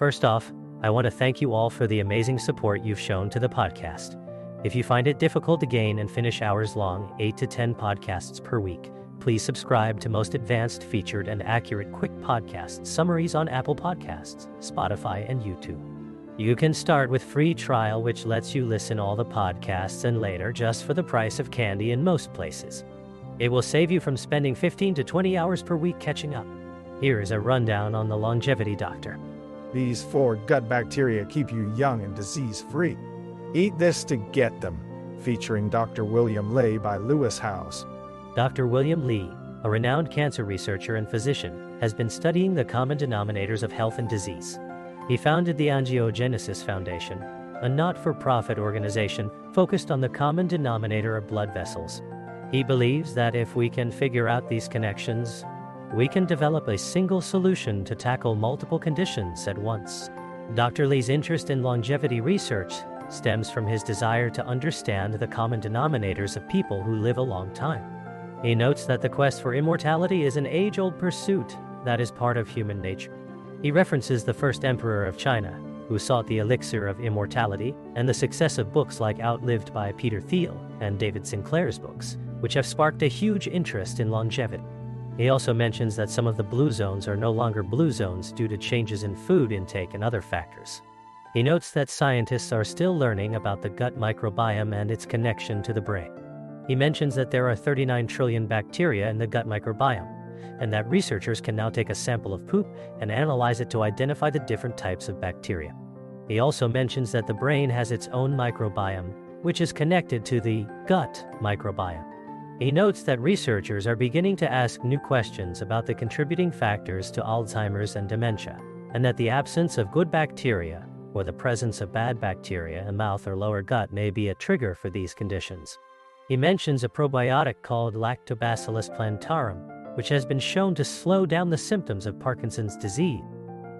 First off, I want to thank you all for the amazing support you've shown to the podcast. If you find it difficult to gain and finish hours-long 8 to 10 podcasts per week, please subscribe to most advanced, featured, and accurate quick podcast summaries on Apple Podcasts, Spotify, and YouTube. You can start with free trial, which lets you listen all the podcasts and later just for the price of candy in most places. It will save you from spending 15 to 20 hours per week catching up. Here is a rundown on the Longevity Doctor. These 4 gut bacteria keep you young and disease-free. Eat this to get them, featuring Dr. William Ley by Lewis Howes. Dr. William Ley, a renowned cancer researcher and physician, has been studying the common denominators of health and disease. He founded the Angiogenesis Foundation, a not-for-profit organization focused on the common denominator of blood vessels. He believes that if we can figure out these connections, we can develop a single solution to tackle multiple conditions at once. Dr. Ley's interest in longevity research stems from his desire to understand the common denominators of people who live a long time. He notes that the quest for immortality is an age-old pursuit that is part of human nature. He references the first emperor of China, who sought the elixir of immortality, and the success of books like Outlived by Peter Thiel and David Sinclair's books, which have sparked a huge interest in longevity. He also mentions that some of the blue zones are no longer blue zones due to changes in food intake and other factors. He notes that scientists are still learning about the gut microbiome and its connection to the brain. He mentions that there are 39 trillion bacteria in the gut microbiome, and that researchers can now take a sample of poop and analyze it to identify the different types of bacteria. He also mentions that the brain has its own microbiome, which is connected to the gut microbiome. He notes that researchers are beginning to ask new questions about the contributing factors to Alzheimer's and dementia, and that the absence of good bacteria or the presence of bad bacteria in mouth or lower gut may be a trigger for these conditions. He mentions a probiotic called Lactobacillus plantarum, which has been shown to slow down the symptoms of Parkinson's disease.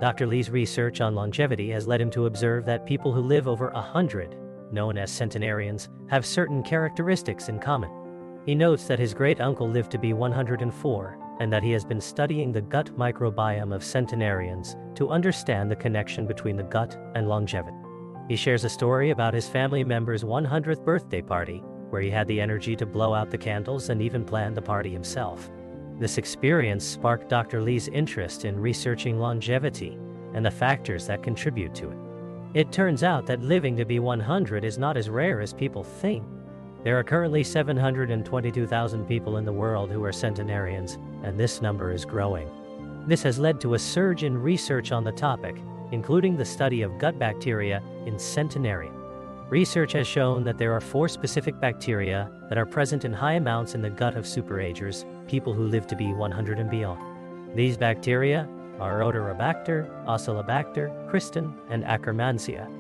Dr. Ley's research on longevity has led him to observe that people who live over 100, known as centenarians, have certain characteristics in common. He notes that his great-uncle lived to be 104, and that he has been studying the gut microbiome of centenarians to understand the connection between the gut and longevity. He shares a story about his family member's 100th birthday party, where he had the energy to blow out the candles and even plan the party himself. This experience sparked Dr. Ley's interest in researching longevity and the factors that contribute to it. It turns out that living to be 100 is not as rare as people think. There are currently 722,000 people in the world who are centenarians, and this number is growing. This has led to a surge in research on the topic, including the study of gut bacteria in centenarians. Research has shown that there are 4 specific bacteria that are present in high amounts in the gut of superagers, people who live to be 100 and beyond. These bacteria are Rhodarobacter, Oscillobacter, Kristin, and Akkermansia.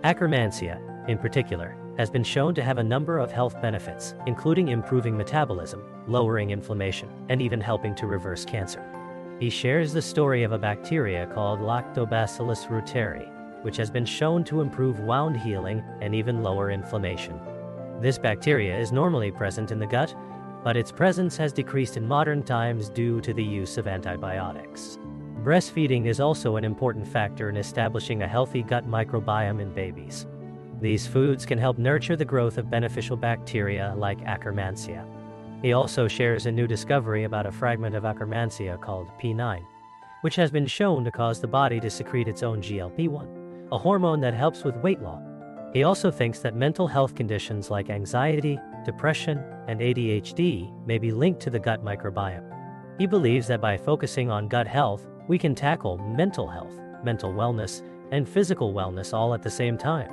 Akkermansia, in particular, has been shown to have a number of health benefits, including improving metabolism, lowering inflammation, and even helping to reverse cancer. He shares the story of a bacteria called Lactobacillus reuteri, which has been shown to improve wound healing and even lower inflammation. This bacteria is normally present in the gut, but its presence has decreased in modern times due to the use of antibiotics. Breastfeeding is also an important factor in establishing a healthy gut microbiome in babies. These foods can help nurture the growth of beneficial bacteria like Akkermansia. He also shares a new discovery about a fragment of Akkermansia called P9, which has been shown to cause the body to secrete its own GLP-1, a hormone that helps with weight loss. He also thinks that mental health conditions like anxiety, depression, and ADHD may be linked to the gut microbiome. He believes that by focusing on gut health, we can tackle mental health, mental wellness, and physical wellness all at the same time.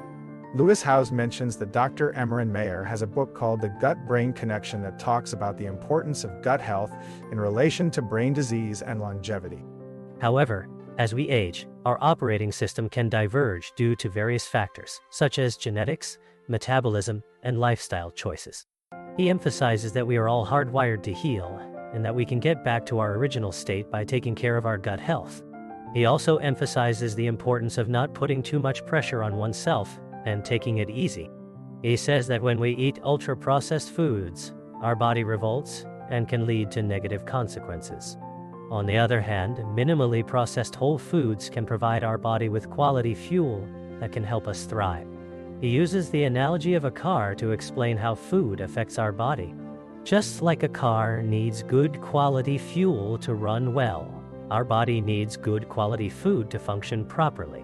Lewis Howes mentions that Dr. Emmerin Mayer has a book called The Gut-Brain Connection that talks about the importance of gut health in relation to brain disease and longevity. However, as we age, our operating system can diverge due to various factors, such as genetics, metabolism, and lifestyle choices. He emphasizes that we are all hardwired to heal, and that we can get back to our original state by taking care of our gut health. He also emphasizes the importance of not putting too much pressure on oneself and taking it easy. He says that when we eat ultra-processed foods, our body revolts and can lead to negative consequences. On the other hand, minimally processed whole foods can provide our body with quality fuel that can help us thrive. He uses the analogy of a car to explain how food affects our body. Just like a car needs good quality fuel to run well, our body needs good quality food to function properly.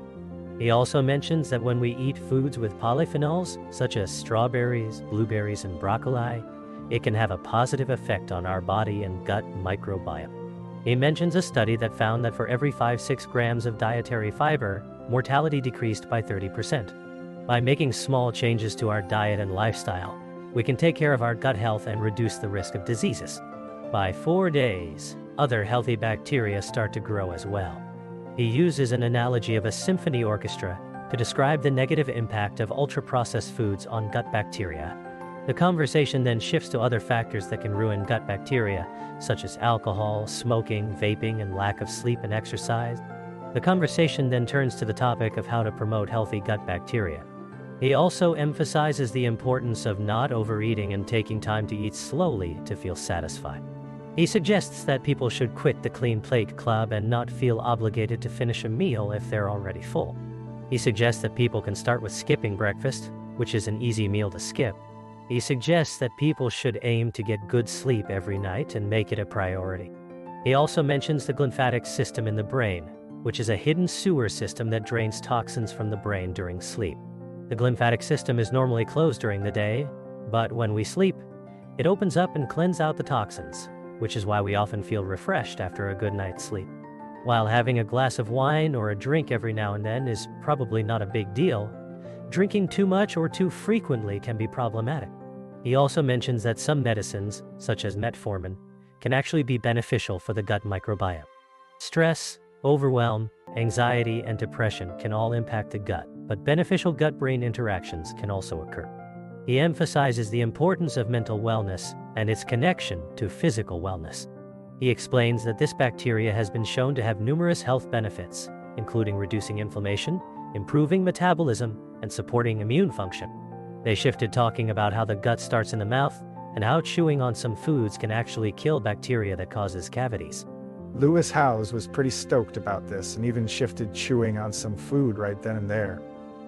He also mentions that when we eat foods with polyphenols, such as strawberries, blueberries, and broccoli, it can have a positive effect on our body and gut microbiome. He mentions a study that found that for every 5-6 grams of dietary fiber, mortality decreased by 30%. By making small changes to our diet and lifestyle, we can take care of our gut health and reduce the risk of diseases. By 4 days, other healthy bacteria start to grow as well. He uses an analogy of a symphony orchestra to describe the negative impact of ultra-processed foods on gut bacteria. The conversation then shifts to other factors that can ruin gut bacteria, such as alcohol, smoking, vaping, and lack of sleep and exercise. The conversation then turns to the topic of how to promote healthy gut bacteria. He also emphasizes the importance of not overeating and taking time to eat slowly to feel satisfied. He suggests that people should quit the clean plate club and not feel obligated to finish a meal if they're already full. He suggests that people can start with skipping breakfast, which is an easy meal to skip. He suggests that people should aim to get good sleep every night and make it a priority. He also mentions the glymphatic system in the brain, which is a hidden sewer system that drains toxins from the brain during sleep. The glymphatic system is normally closed during the day, but when we sleep, it opens up and cleanses out the toxins, which is why we often feel refreshed after a good night's sleep. While having a glass of wine or a drink every now and then is probably not a big deal, drinking too much or too frequently can be problematic. He also mentions that some medicines, such as metformin, can actually be beneficial for the gut microbiome. Stress, overwhelm, anxiety, and depression can all impact the gut, but beneficial gut-brain interactions can also occur. He emphasizes the importance of mental wellness and its connection to physical wellness. He explains that this bacteria has been shown to have numerous health benefits, including reducing inflammation, improving metabolism, and supporting immune function. They shifted talking about how the gut starts in the mouth and how chewing on some foods can actually kill bacteria that causes cavities. Lewis Howes was pretty stoked about this and even shifted chewing on some food right then and there.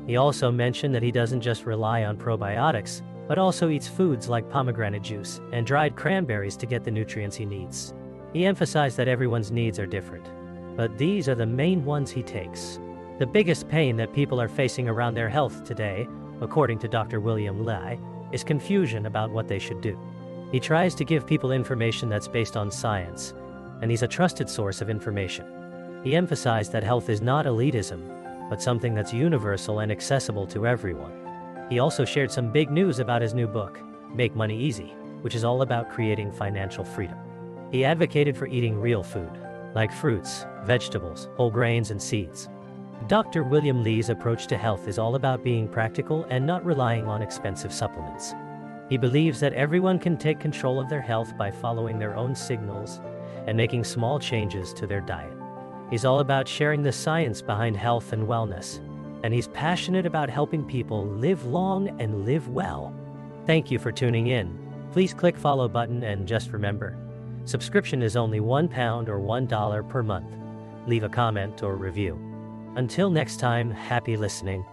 He also mentioned that he doesn't just rely on probiotics, but also eats foods like pomegranate juice and dried cranberries to get the nutrients he needs. He emphasized that everyone's needs are different, but these are the main ones he takes. The biggest pain that people are facing around their health today, according to Dr. William Lai, is confusion about what they should do. He tries to give people information that's based on science, and he's a trusted source of information. He emphasized that health is not elitism, but something that's universal and accessible to everyone. He also shared some big news about his new book, Make Money Easy, which is all about creating financial freedom. He advocated for eating real food, like fruits, vegetables, whole grains, and seeds. Dr. William Lee's approach to health is all about being practical and not relying on expensive supplements. He believes that everyone can take control of their health by following their own signals and making small changes to their diet. He's all about sharing the science behind health and wellness, and he's passionate about helping people live long and live well. Thank you for tuning in. Please click follow button, and just remember, subscription is only £1 or $1 per month. Leave a comment or review. Until next time, happy listening.